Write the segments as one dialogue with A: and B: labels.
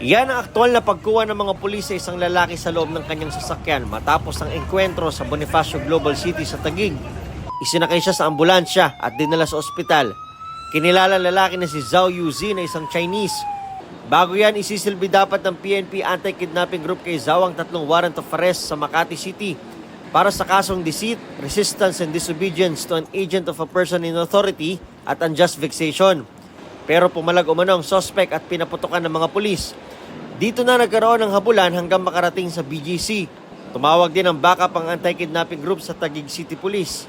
A: Yan ang aktual na pagkuha ng mga pulis sa isang lalaki sa loob ng kanyang sasakyan matapos ang engkwentro sa Bonifacio Global City sa Taguig. Isinakay siya sa ambulansya at dinala sa ospital. Kinilala lalaki na si Zhao Yuzi na isang Chinese. Bago yan, isisilbi dapat ng PNP Anti-Kidnapping Group kay Zhao ang 3 warrant of arrest sa Makati City para sa kasong deceit, resistance and disobedience to an agent of a person in authority at unjust vexation. Pero pumalag umano ang suspect at pinaputukan ng mga pulis. Dito na nagkaroon ng habulan hanggang makarating sa BGC. Tumawag din ang backup ang Anti-Kidnapping Group sa Taguig City Police.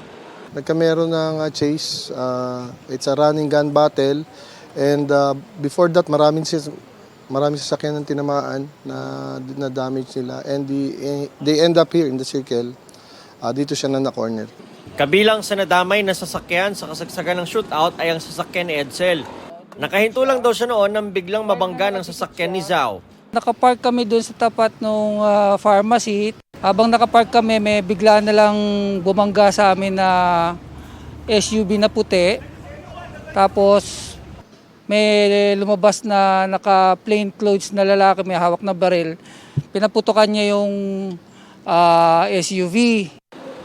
B: Nagkameron ng chase, it's a running gun battle, and before that maraming sasakyan ng tinamaan na damage nila, and they end up here in the circle. Dito siya na corner.
A: Kabilang sa nadamay na sasakyan sa kasagsagan ng shootout ay ang sasakyan ni Edsel. Nakahinto lang daw siya noon nang biglang mabangga ng sasakyan ni Zhao.
C: Nakapark kami doon sa tapat ng pharmacy. Habang nakapark kami, may bigla na lang bumangga sa amin na SUV na puti. Tapos may lumabas na naka-plain clothes na lalaki, may hawak na baril. Pinaputukan niya yung SUV.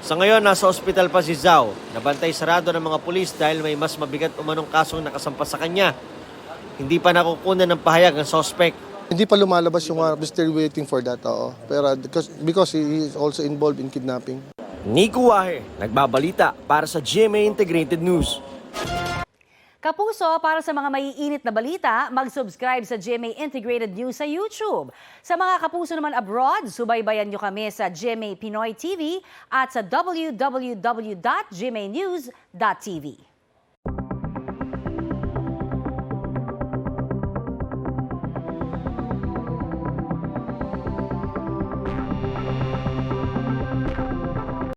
A: Sa ngayon, nasa ospital pa si Zhao. Nabantay sarado ng mga pulis dahil may mas mabigat umanong kasong nakasampa sa kanya. Hindi pa nakukunan ng pahayag ang suspect.
B: Hindi pa lumalabas yung warrant, still waiting for that, Pero because he is also involved in kidnapping.
A: Nico Wahe, nagbabalita para sa GMA Integrated News.
D: Kapuso, para sa mga maiinit na balita, mag-subscribe sa GMA Integrated News sa YouTube. Sa mga kapuso naman abroad, subaybayan nyo kami sa GMA Pinoy TV at sa www.gmanews.tv.